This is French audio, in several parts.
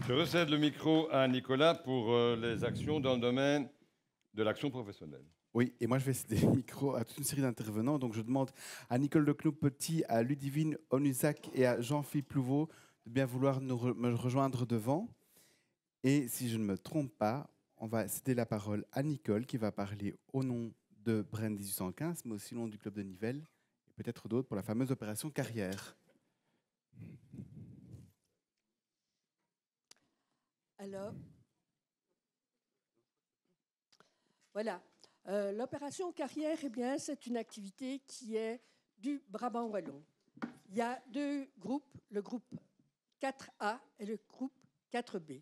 Je recède le micro à Nicolas pour les actions dans le domaine de l'action professionnelle. Oui, et moi je vais céder le micro à toute une série d'intervenants. Donc je demande à Nicole de Knoop-Petit, à Ludivine Onusac et à Jean-Philippe Louveau de bien vouloir me rejoindre devant. Et si je ne me trompe pas, on va céder la parole à Nicole qui va parler au nom de Bren 1815, mais aussi au nom du club de Nivelles et peut-être d'autres pour la fameuse opération carrière. Alors, voilà. L'opération carrière, eh bien, c'est une activité qui est du Brabant wallon. Il y a deux groupes, le groupe 4A et le groupe 4B.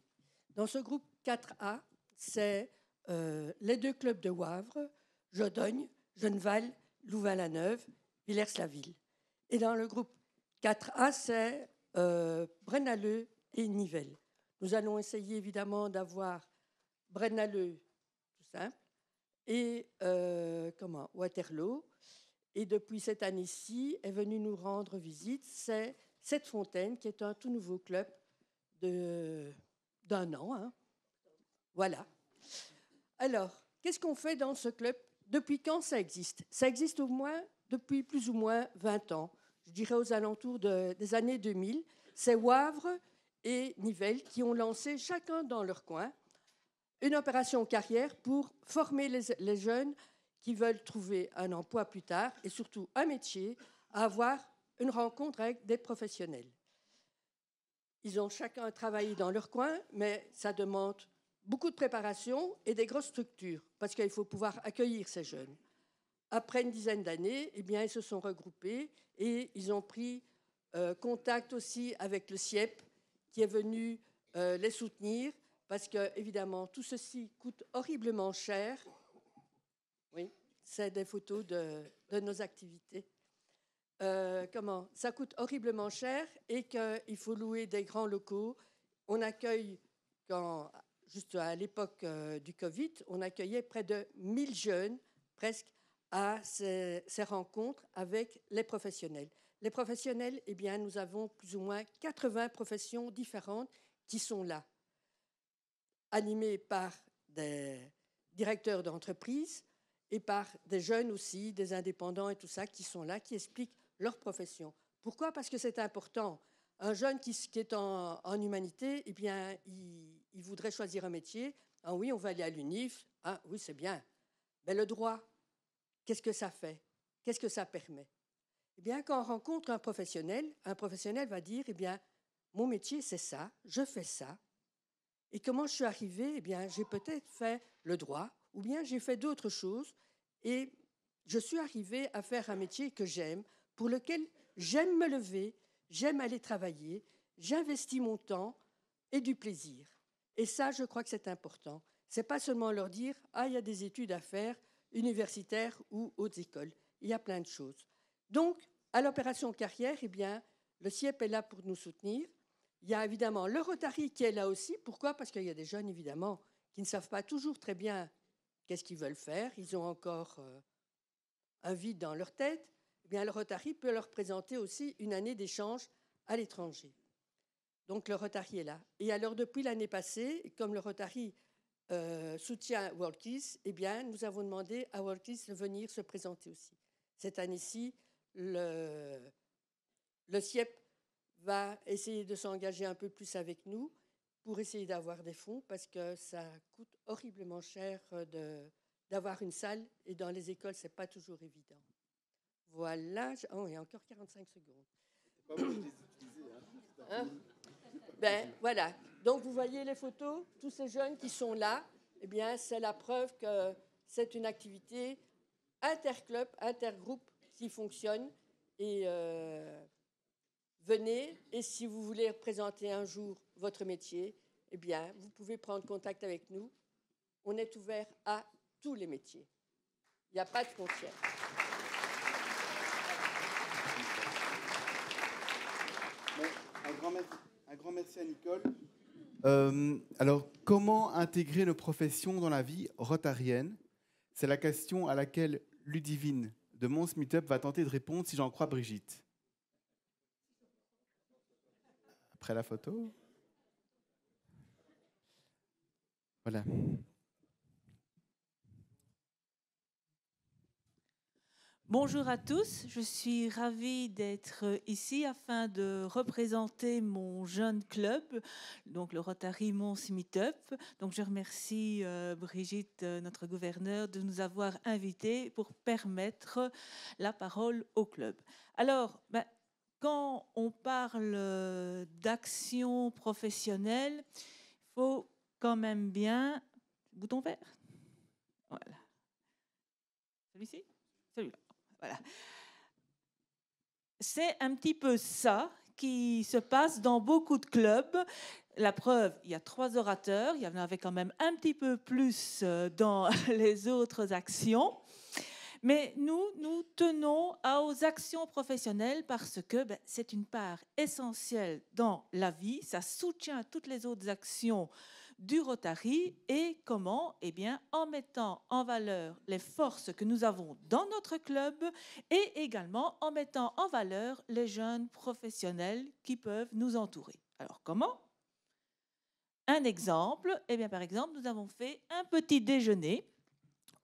Dans ce groupe 4A, c'est les deux clubs de Wavre, Jodogne, Genneval, Louvain-la-Neuve, Villers-la-Ville. Et dans le groupe 4A, c'est Braine-l'Alleud et Nivelles. Nous allons essayer évidemment d'avoir Braine-l'Alleud, tout simple, et Waterloo. Et depuis cette année-ci, est venu nous rendre visite, c'est Cette Fontaine, qui est un tout nouveau club d'un an. Hein. Voilà. Alors, qu'est-ce qu'on fait dans ce club? Depuis quand ça existe? Ça existe au moins depuis plus ou moins 20 ans. Je dirais aux alentours des années 2000. C'est Wavre et Nivelles qui ont lancé, chacun dans leur coin, une opération carrière pour former les jeunes qui veulent trouver un emploi plus tard et surtout un métier, à avoir une rencontre avec des professionnels. Ils ont chacun travaillé dans leur coin, mais ça demande beaucoup de préparation et des grosses structures, parce qu'il faut pouvoir accueillir ces jeunes. Après une dizaine d'années, eh bien, ils se sont regroupés et ils ont pris contact aussi avec le CIEP, qui est venu les soutenir, parce que, évidemment, tout ceci coûte horriblement cher. Oui, c'est des photos de nos activités. Ça coûte horriblement cher et qu'il faut louer des grands locaux. On accueille, juste à l'époque du Covid, on accueillait près de 1000 jeunes, presque, à ces rencontres avec les professionnels. Les professionnels, eh bien, nous avons plus ou moins 80 professions différentes qui sont là, animées par des directeurs d'entreprise et par des jeunes aussi, des indépendants et tout ça, qui sont là, qui expliquent leur profession. Pourquoi? Parce que c'est important. Un jeune qui est en humanité, eh bien, il voudrait choisir un métier. Ah oui, on va aller à l'UNIF. Ah oui, c'est bien. Mais le droit, qu'est-ce que ça fait? Qu'est-ce que ça permet? Eh bien, quand on rencontre un professionnel va dire, eh bien, mon métier, c'est ça, je fais ça. Et comment je suis arrivée? Eh bien, j'ai peut-être fait le droit, ou bien j'ai fait d'autres choses, et je suis arrivée à faire un métier que j'aime, pour lequel j'aime me lever, j'aime aller travailler, j'investis mon temps et du plaisir. Et ça, je crois que c'est important. Ce n'est pas seulement leur dire « Ah, il y a des études à faire, universitaires ou hautes écoles ». Il y a plein de choses. Donc, à l'opération carrière, eh bien, le CIEP est là pour nous soutenir. Il y a évidemment le Rotary qui est là aussi. Pourquoi? Parce qu'il y a des jeunes, évidemment, qui ne savent pas toujours très bien qu'est-ce qu'ils veulent faire. Ils ont encore un vide dans leur tête. Eh bien, le Rotary peut leur présenter aussi une année d'échange à l'étranger. Donc, le Rotary est là. Et alors, depuis l'année passée, comme le Rotary soutient WorldKiss, eh bien, nous avons demandé à WorldKiss de venir se présenter aussi. Cette année-ci, le CIEP va essayer de s'engager un peu plus avec nous pour essayer d'avoir des fonds, parce que ça coûte horriblement cher d'avoir une salle, et dans les écoles, ce n'est pas toujours évident. Voilà. Oh, il y a encore 45 secondes. C'est pas moi qui les utilisais, hein? Ben, voilà. Donc, vous voyez les photos, tous ces jeunes qui sont là, eh bien, c'est la preuve que c'est une activité interclub, intergroupe qui fonctionne. Et venez, et si vous voulez représenter un jour votre métier, eh bien, vous pouvez prendre contact avec nous. On est ouvert à tous les métiers. Il n'y a pas de frontières. Un grand merci à Nicole. Alors, comment intégrer nos professions dans la vie rotarienne? C'est la question à laquelle Ludivine de Mons Meetup va tenter de répondre, si j'en crois Brigitte. Après la photo. Voilà. Bonjour à tous, je suis ravie d'être ici afin de représenter mon jeune club, donc le Rotary Mons Meetup. Donc je remercie Brigitte, notre gouverneure, de nous avoir invités pour permettre la parole au club. Alors, quand on parle d'action professionnelle, il faut quand même bien... Bouton vert. Voilà. Celui-ci? Celui-là. Voilà. C'est un petit peu ça qui se passe dans beaucoup de clubs. La preuve, il y a 3 orateurs, il y en avait quand même un petit peu plus dans les autres actions. Mais nous tenons aux actions professionnelles parce que c'est une part essentielle dans la vie. Ça soutient toutes les autres actions du Rotary. Et comment? Eh bien, en mettant en valeur les forces que nous avons dans notre club et également en mettant en valeur les jeunes professionnels qui peuvent nous entourer. Alors, comment? Un exemple, eh bien, par exemple, nous avons fait un petit déjeuner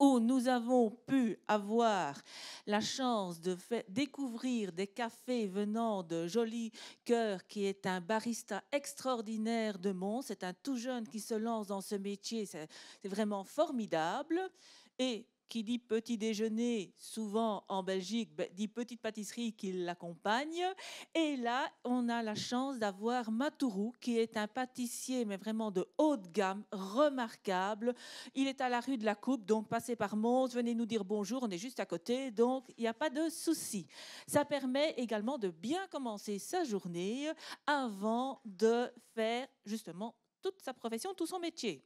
où nous avons pu avoir la chance de découvrir des cafés venant de Joli Cœur, qui est un barista extraordinaire de Mons. C'est un tout jeune qui se lance dans ce métier, c'est vraiment formidable. Et qui dit petit déjeuner, souvent en Belgique, dit petite pâtisserie qui l'accompagne. Et là, on a la chance d'avoir Matourou, qui est un pâtissier, mais vraiment de haute gamme, remarquable. Il est à la rue de la Coupe, donc passez par Mons, venez nous dire bonjour, on est juste à côté, donc il n'y a pas de souci. Ça permet également de bien commencer sa journée avant de faire justement toute sa profession, tout son métier.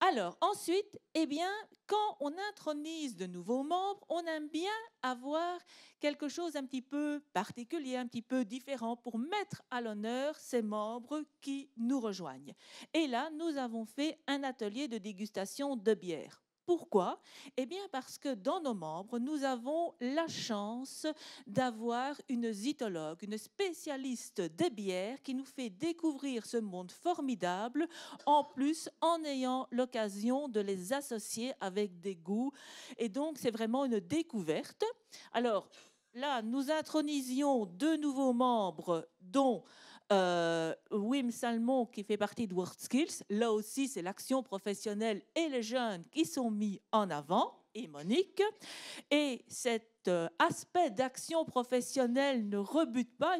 Alors, ensuite, eh bien, quand on intronise de nouveaux membres, on aime bien avoir quelque chose un petit peu particulier, un petit peu différent pour mettre à l'honneur ces membres qui nous rejoignent. Et là, nous avons fait un atelier de dégustation de bière. Pourquoi? Eh bien, parce que dans nos membres, nous avons la chance d'avoir une zytologue, une spécialiste des bières qui nous fait découvrir ce monde formidable, en plus en ayant l'occasion de les associer avec des goûts. Et donc, c'est vraiment une découverte. Alors, là, nous intronisions 2 nouveaux membres, dont Wim Salmon, qui fait partie de WorldSkills. Là aussi, c'est l'action professionnelle et les jeunes qui sont mis en avant, et Monique. Et cet aspect d'action professionnelle ne rebute pas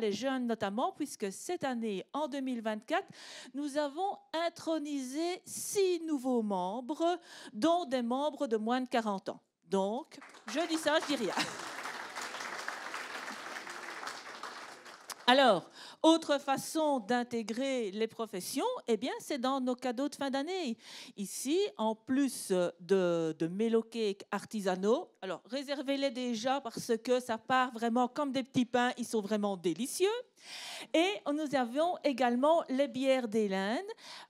les jeunes notamment, puisque cette année, en 2024, nous avons intronisé 6 nouveaux membres, dont des membres de moins de 40 ans. Donc, je dis ça, je dis rien. Alors, autre façon d'intégrer les professions, eh bien, c'est dans nos cadeaux de fin d'année. Ici, en plus de Mélo Cake artisanaux, alors réservez-les déjà parce que ça part vraiment comme des petits pains, ils sont vraiment délicieux. Et nous avions également les bières d'Hélène.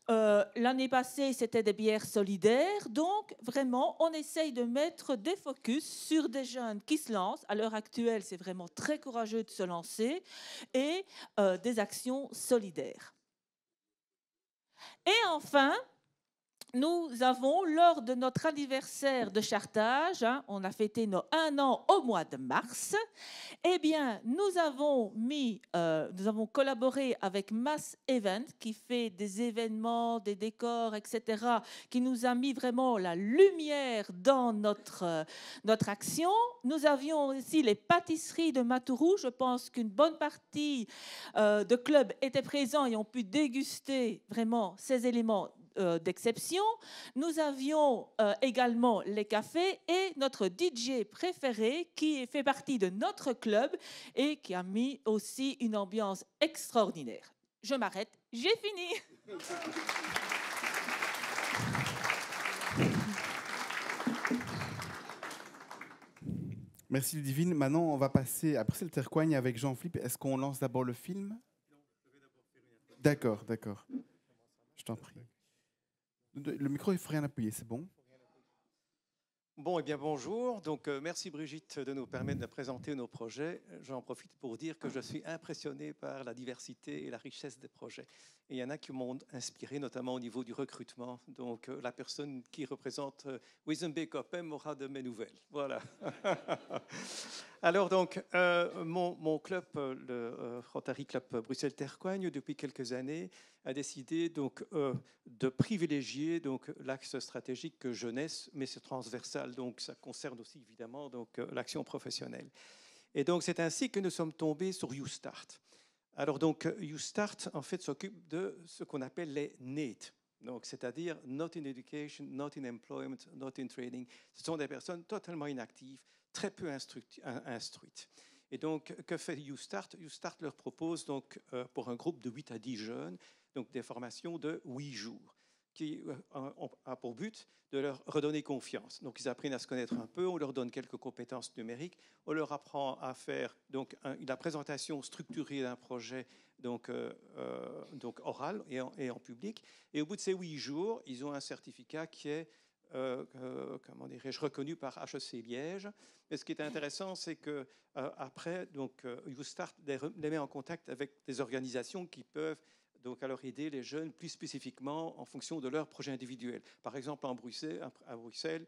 L'année passée, c'était des bières solidaires. Donc, vraiment, on essaye de mettre des focus sur des jeunes qui se lancent. À l'heure actuelle, c'est vraiment très courageux de se lancer. Et des actions solidaires. Et enfin, nous avons, lors de notre anniversaire de chartage, on a fêté nos 1 an au mois de mars, eh bien, nous avons collaboré avec Mass Event, qui fait des événements, des décors, etc., qui nous a mis vraiment la lumière dans notre action. Nous avions aussi les pâtisseries de Matourou. Je pense qu'une bonne partie de clubs étaient présents et ont pu déguster vraiment ces éléments d'exception. Nous avions également les cafés et notre DJ préféré qui fait partie de notre club et qui a mis aussi une ambiance extraordinaire. Je m'arrête, j'ai fini. Merci Ludivine. Maintenant, on va passer à Bruxelles-Tercoigne avec Jean-Philippe. Est-ce qu'on lance d'abord le film? D'accord, d'accord. Je t'en prie. Le micro, il ne faut rien appuyer, c'est bon? Bon, eh bien, bonjour. Donc, merci Brigitte de nous permettre de présenter nos projets. J'en profite pour dire que je suis impressionné par la diversité et la richesse des projets. Et il y en a qui m'ont inspiré, notamment au niveau du recrutement. Donc, la personne qui représente Wezenbeek Opem aura de mes nouvelles. Voilà. Alors, donc, mon club, le Rotary Club Bruxelles-Tercoigne, depuis quelques années, a décidé donc de privilégier donc l'axe stratégique jeunesse, mais c'est transversal, donc ça concerne aussi évidemment donc l'action professionnelle. Et donc c'est ainsi que nous sommes tombés sur YouStart. Alors donc YouStart en fait s'occupe de ce qu'on appelle les NEET, donc c'est-à-dire not in education, not in employment, not in training. Ce sont des personnes totalement inactives, très peu instruites. Et donc, que fait YouStart? YouStart leur propose donc, pour un groupe de 8 à 10 jeunes, donc des formations de 8 jours, qui a pour but de leur redonner confiance. Donc, ils apprennent à se connaître un peu, on leur donne quelques compétences numériques, on leur apprend à faire donc, la présentation structurée d'un projet donc oral et en public. Et au bout de ces 8 jours, ils ont un certificat qui est comment dirais-je, reconnu par HEC Liège. Mais ce qui est intéressant, c'est que après, donc YouStart les met en contact avec des organisations qui peuvent donc alors aider les jeunes plus spécifiquement en fonction de leurs projets individuels. Par exemple, à Bruxelles,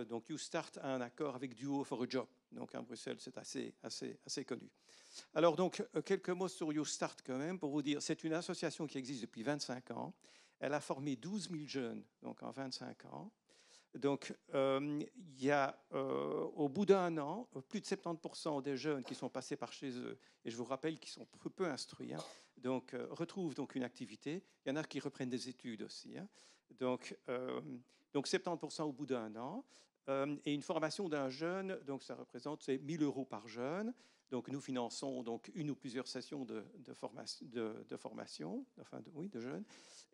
donc YouStart a un accord avec Duo for a Job. Donc à Bruxelles, c'est assez connu. Alors donc quelques mots sur YouStart quand même pour vous dire, c'est une association qui existe depuis 25 ans. Elle a formé 12 000 jeunes donc en 25 ans. Donc, il y a, au bout d'un an, plus de 70% des jeunes qui sont passés par chez eux, et je vous rappelle qu'ils sont peu instruits, hein, donc, retrouvent donc une activité. Il y en a qui reprennent des études aussi. Hein. Donc 70% au bout d'un an. Et une formation d'un jeune, donc ça représente 1 000 € par jeune. Donc, nous finançons donc une ou plusieurs sessions de formation, enfin de jeunes.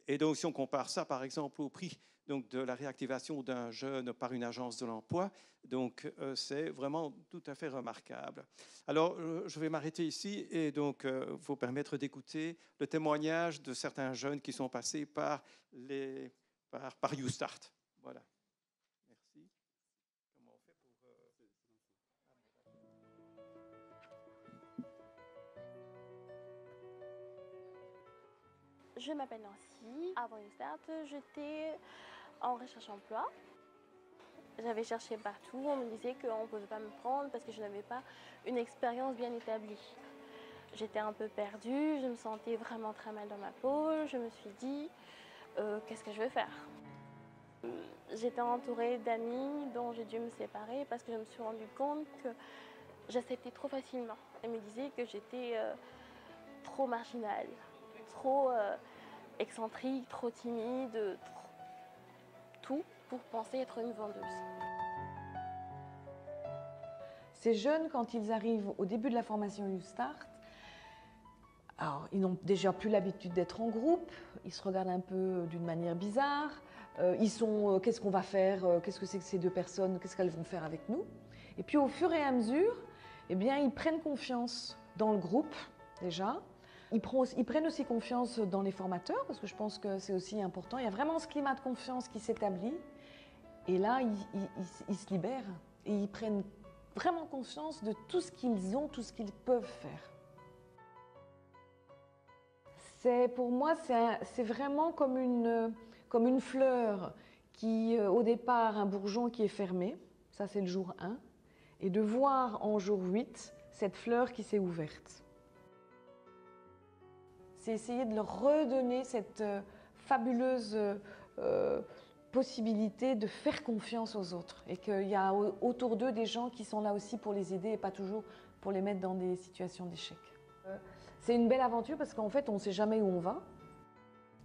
Et donc, si on compare ça, par exemple, au prix donc, de la réactivation d'un jeune par une agence de l'emploi, donc c'est vraiment tout à fait remarquable. Alors, je vais m'arrêter ici et donc vous permettre d'écouter le témoignage de certains jeunes qui sont passés par YouStart. Voilà. Merci. Comment on fait pour... Je m'appelle Nancy. Avant YouStart, j'étais en recherche d'emploi. J'avais cherché partout. On me disait qu'on ne pouvait pas me prendre parce que je n'avais pas une expérience bien établie. J'étais un peu perdue, je me sentais vraiment très mal dans ma peau. Je me suis dit, qu'est-ce que je vais faire? J'étais entourée d'amis dont j'ai dû me séparer parce que je me suis rendu compte que j'acceptais trop facilement. Elles me disaient que j'étais trop marginale, trop excentrique, trop timide, tout pour penser être une vendeuse. Ces jeunes, quand ils arrivent au début de la formation YouStart, alors, ils n'ont déjà plus l'habitude d'être en groupe, ils se regardent un peu d'une manière bizarre, ils sont qu'est-ce qu'on va faire, qu'est-ce que c'est que ces deux personnes, qu'est-ce qu'elles vont faire avec nous. Et puis au fur et à mesure, eh bien, ils prennent confiance dans le groupe déjà. Ils prennent aussi confiance dans les formateurs, parce que je pense que c'est aussi important. Il y a vraiment ce climat de confiance qui s'établit. Et là, ils se libèrent et ils prennent vraiment conscience de tout ce qu'ils ont, tout ce qu'ils peuvent faire. Pour moi, c'est vraiment comme une fleur qui, au départ, un bourgeon qui est fermé. Ça, c'est le jour 1. Et de voir en jour 8 cette fleur qui s'est ouverte. C'est essayer de leur redonner cette fabuleuse possibilité de faire confiance aux autres et qu'il y a autour d'eux des gens qui sont là aussi pour les aider et pas toujours pour les mettre dans des situations d'échec. C'est une belle aventure parce qu'en fait, on ne sait jamais où on va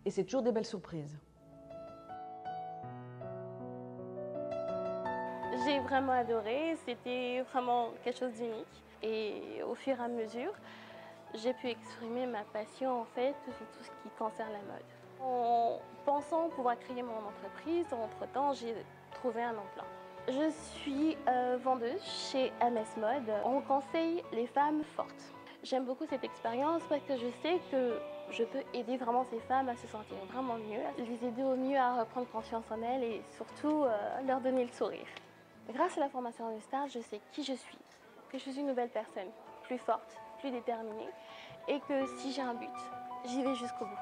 et c'est toujours des belles surprises. J'ai vraiment adoré, c'était vraiment quelque chose d'unique et au fur et à mesure, j'ai pu exprimer ma passion en fait sur tout ce qui concerne la mode. En pensant pouvoir créer mon entreprise, entre-temps, j'ai trouvé un emploi. Je suis vendeuse chez MS Mode. On conseille les femmes fortes. J'aime beaucoup cette expérience parce que je sais que je peux aider vraiment ces femmes à se sentir vraiment mieux, les aider au mieux à reprendre confiance en elles et surtout leur donner le sourire. Grâce à la formation New Start, je sais qui je suis, que je suis une nouvelle personne, plus forte, plus déterminée, et que si j'ai un but, j'y vais jusqu'au bout.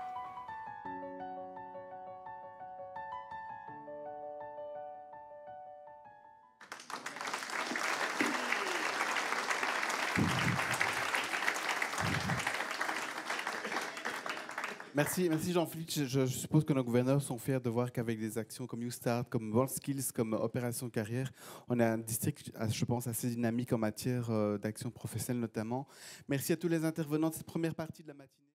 Merci Jean-Philippe. Je suppose que nos gouverneurs sont fiers de voir qu'avec des actions comme YouStart, comme WorldSkills, comme Opération Carrière, on a un district, je pense, assez dynamique en matière d'action professionnelle notamment. Merci à tous les intervenants de cette première partie de la matinée.